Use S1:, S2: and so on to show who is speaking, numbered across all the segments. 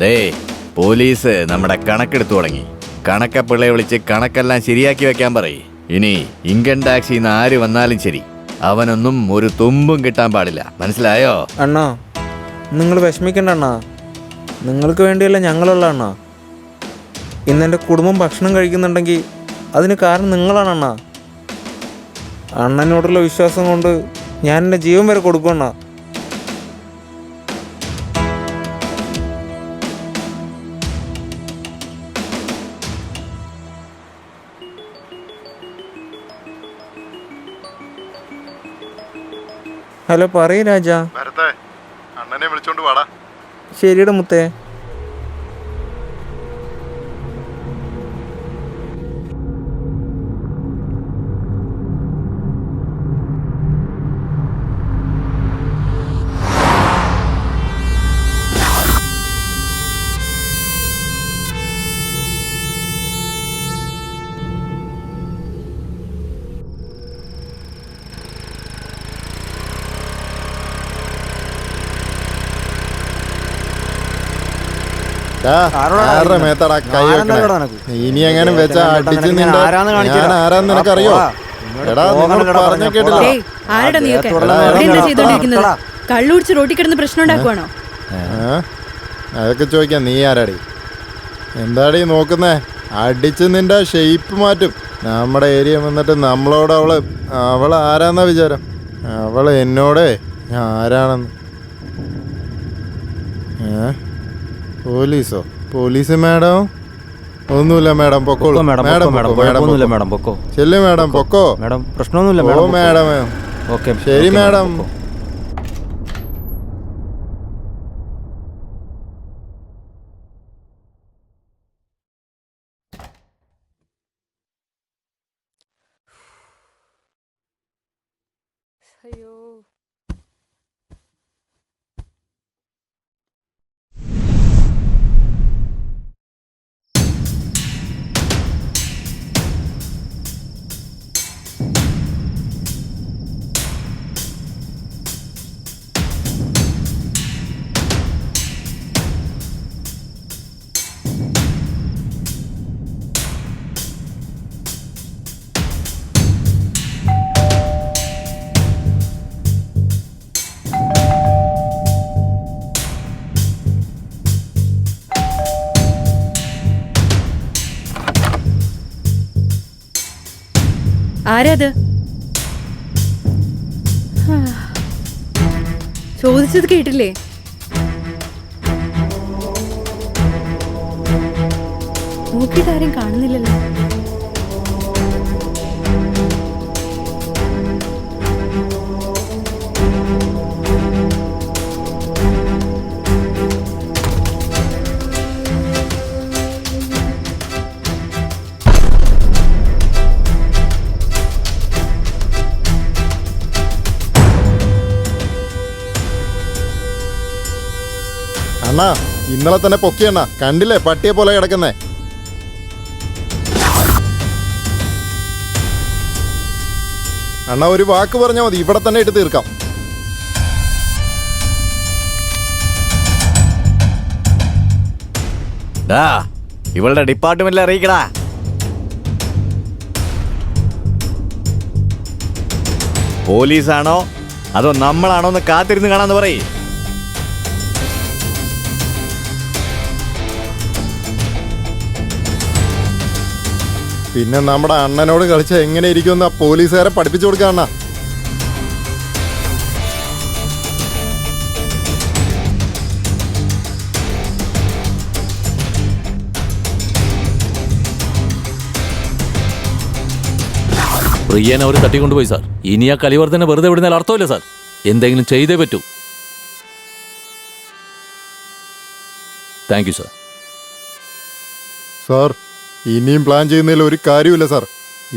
S1: ദേ police നമ്മുടെ കണക്കെടുത്തു തുടങ്ങി. കണക്കപ്പിള്ളയെ വിളിച്ച് കണക്കെല്ലാം ശരിയാക്കി വെക്കാൻ പറയും. ഇനി ഇൻകം ടാക്സിന്ന് ആര് വന്നാലും ശരി, അവനൊന്നും ഒരു തുമ്പും കിട്ടാൻ പാടില്ല. മനസ്സിലായോ?
S2: അണ്ണാ നിങ്ങൾ വിഷമിക്കണ്ട അണ്ണാ, നിങ്ങൾക്ക് വേണ്ടിയല്ല ഞങ്ങളുള്ള അണ്ണാ. ഇന്നെൻ്റെ കുടുംബം ഭക്ഷണം കഴിക്കുന്നുണ്ടെങ്കിൽ അതിന് കാരണം നിങ്ങളാണ് അണ്ണാ. അണ്ണനോടുള്ള വിശ്വാസം കൊണ്ട് ഞാൻ എൻ്റെ ജീവൻ വരെ കൊടുക്കും അണ്ണാ. ഹലോ പറയൂ രാജ.
S3: അണ്ണനെ വിളിച്ചോണ്ട് വാടാ.
S2: ശരിയുടെ മുത്തേ.
S3: ഇനി എങ്ങനെ വെച്ചാ അടിച്ച് ഞാൻ ആരാന്ന് നിനക്കറിയോ? എടാ നിങ്ങൾ പറഞ്ഞ കേട്ടില്ല.
S4: കള്ളുടിച്ച് റോട്ടി കിടന്ന് പ്രശ്നം ഉണ്ടാക്കുവാണോ?
S3: അതൊക്കെ ചോദിക്കാം. നീ ആരാടി? എന്താടി നോക്കുന്നേ? അടിച്ച് നിന്റെ ഷേപ്പ് മാറ്റും. നമ്മുടെ ഏരിയ വന്നിട്ട് നമ്മളോട് അവള് ആരാന്നാ വിചാരം? അവള് എന്നോടേ ഞാൻ ആരാണെന്ന്. പോലീസോ? Police madam? ഒന്നുമില്ല മാഡം, പൊക്കോളൂ മാഡം. ചെല്ലു മാഡം, പൊക്കോ.
S2: പ്രശ്നമൊന്നുമില്ല
S3: ഓ മാഡം. ശരി മാഡം.
S4: അയ്യോ, ആരത്? ചോദിച്ചത് കേട്ടില്ലേ? നോക്കിയിട്ട് ആരും കാണുന്നില്ലല്ലോ.
S3: അണ്ണാ ഇന്നലെ തന്നെ പൊക്കിയണ്ണ, കണ്ടില്ലേ പട്ടിയെ പോലെ കിടക്കുന്നേ? അണ്ണാ ഒരു വാക്ക് പറഞ്ഞാൽ മതി, ഇവിടെ തന്നെ ഇട്ട് തീർക്കാം.
S1: ഇവളുടെ ഡിപ്പാർട്ട്മെന്റിൽ അറിയിക്കടാ. പോലീസാണോ അതോ നമ്മളാണോ എന്ന് കാത്തിരുന്ന് കാണാന്ന് പറയ്.
S3: പിന്നെ നമ്മുടെ അണ്ണനോട് കളിച്ച എങ്ങനെ ഇരിക്കുമെന്ന് ആ പോലീസുകാരെ പഠിപ്പിച്ചു കൊടുക്കാം അണ്ണാ.
S5: പ്രിയനെ അവർ തട്ടിക്കൊണ്ടുപോയി സാർ. ഇനി ആ കലിവർദ്ധനെ വെറുതെ വിടുന്നതിൽ അർത്ഥമില്ല സാർ. എന്തെങ്കിലും ചെയ്തേ പറ്റൂ. Thank you sir.
S3: സാർ ഇനിയും പ്ലാൻ ചെയ്യുന്നതിൽ ഒരു കാര്യമില്ല സാർ.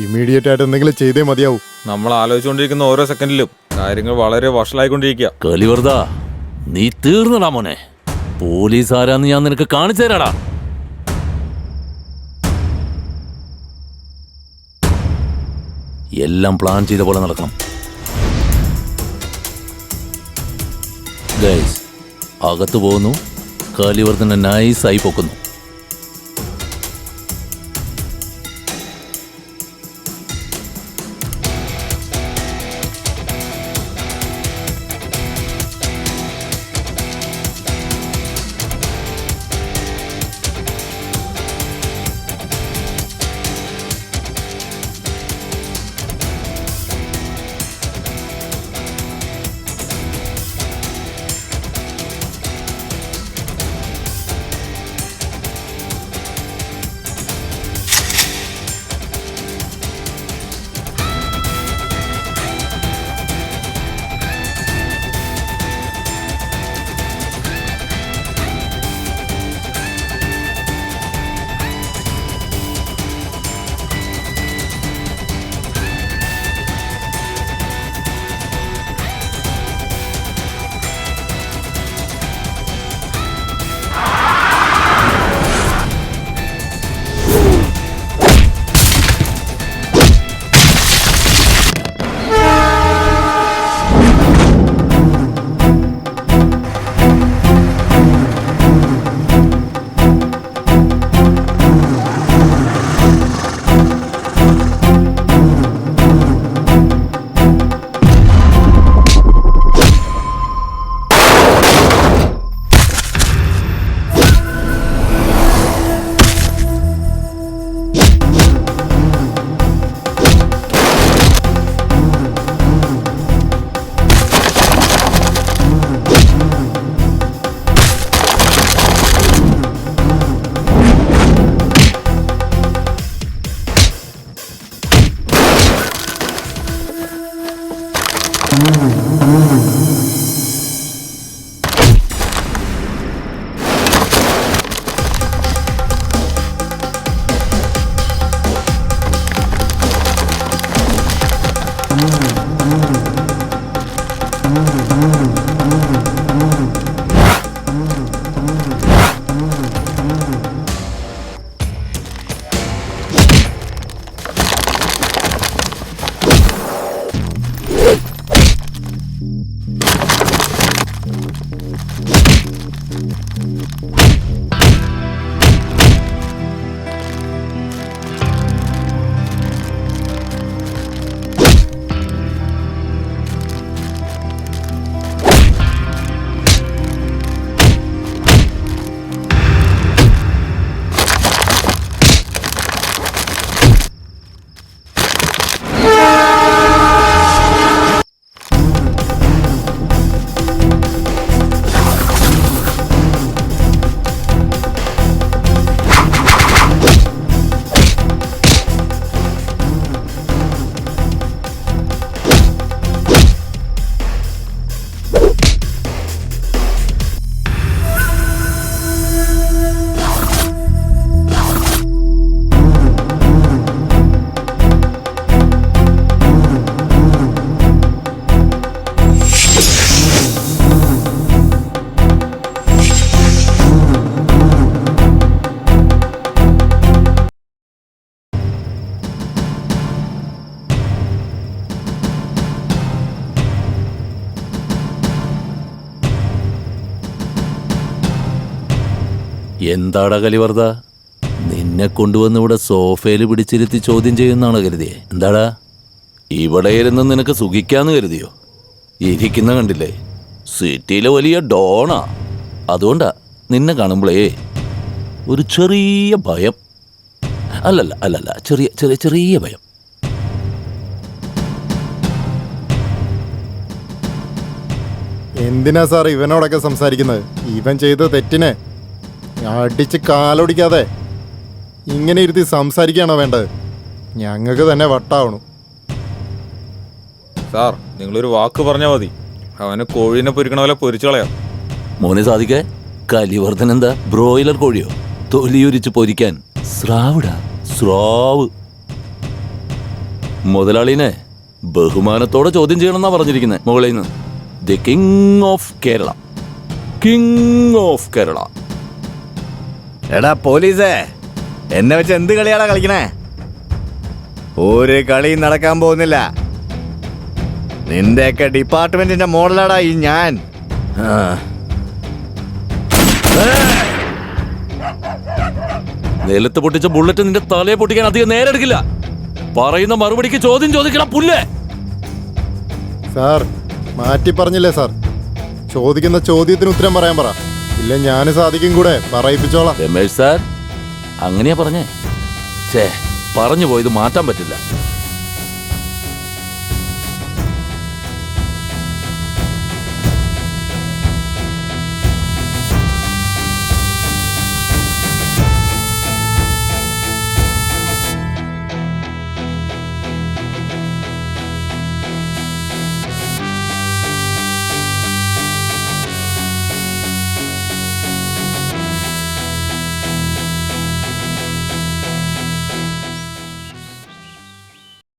S3: ഇമ്മീഡിയറ്റ് ആയിട്ട് എന്തെങ്കിലും ചെയ്തേ മതിയാവൂ.
S6: നമ്മൾ ആലോചിച്ചുകൊണ്ടിരിക്കുന്ന ഓരോ സെക്കൻഡിലും കാര്യങ്ങൾ വളരെ വഷളായിക്കൊണ്ടിരിക്കുക.
S5: കലിവർദ്ധ, നീ തീർന്നടാ മോനെ. പോലീസ് ആരാന്ന് ഞാൻ നിനക്ക് കാണിച്ചു തരാടാ. എല്ലാം പ്ലാൻ ചെയ്ത പോലെ നടക്കണം. ഗൈസ്, അകത്ത് പോകുന്നു, കലിവർദ്ധന നൈസായി പൊക്കുന്നു. എന്താടാ കലിവർദ്ധ, നിന്നെ കൊണ്ടുവന്ന് ഇവിടെ സോഫയിൽ പിടിച്ചിരുത്തി ചോദ്യം ചെയ്യുന്നാണ് കരുതിയേ? എന്താടാ, ഇവിടെ ഇരുന്ന് നിനക്ക് സുഖിക്കാന്ന് കരുതിയോ? ഇരിക്കുന്ന കണ്ടില്ലേ, സിറ്റിയിലെ വലിയ ഡോണാ. അതുകൊണ്ടാ നിന്നെ കാണുമ്പോഴേ ഒരു ചെറിയ ഭയം. അല്ലല്ല ചെറിയ ചെറിയ ചെറിയ ഭയം.
S3: എന്തിനാ സാർ ഇവനോടൊക്കെ സംസാരിക്കുന്നത്? ഇവൻ ചെയ്ത തെറ്റിനെ അടിച്ച് കാലൊടിക്കാതെ ഇങ്ങനെ ഇരുത്തി സംസാരിക്കുകയാണോ വേണ്ടത്? ഞങ്ങൾക്ക് തന്നെ വട്ടാവണു.
S6: സാർ, നിങ്ങളൊരു വാക്ക് പറഞ്ഞാൽ മതി, അവനെ കോഴീനെ പൊരിക്കണ പോലെ പൊരിച്ചു കളയാം.
S5: മോനെ സാധിക്കേ, കലിവർദ്ധൻ എന്താ ബ്രോയിലർ കോഴിയോ? തൊലിയൊരിച്ച് പൊരിക്കാൻ സ്രാവ്. മുതലാളിനെ ബഹുമാനത്തോടെ ചോദ്യം ചെയ്യണമെന്നാ പറഞ്ഞിരിക്കുന്നത് മുകളിൽ നിന്ന്. The king of Kerala.
S1: എടാ പോലീസേ, എന്നെ വെച്ച് എന്ത് കളിയാടാ കളിക്കണേ? ഒരു കളിയും നടക്കാൻ പോകുന്നില്ല. നിന്റെയൊക്കെ ഡിപ്പാർട്ട്മെന്റിന്റെ മോഡലാടാ ഈ ഞാൻ.
S5: നിലത്ത് പൊട്ടിച്ച ബുള്ളറ്റ് നിന്റെ തലയെ പൊട്ടിക്കാൻ അധികം നേരെ എടുക്കില്ല. പറയുന്ന മറുപടിക്ക് ചോദ്യം ചോദിക്കണം പുല്ലേ.
S3: സാർ മാറ്റി പറഞ്ഞില്ലേ സാർ, ചോദിക്കുന്ന ചോദ്യത്തിന് ഉത്തരം പറയാൻ പറ. ഇല്ല ഞാൻ സാധിക്കും കൂടെ പറയിപ്പിച്ചോളാം.
S5: രമേശ് സാർ അങ്ങനെയാ പറഞ്ഞേ. പറഞ്ഞു പോയത് മാറ്റാൻ പറ്റില്ല.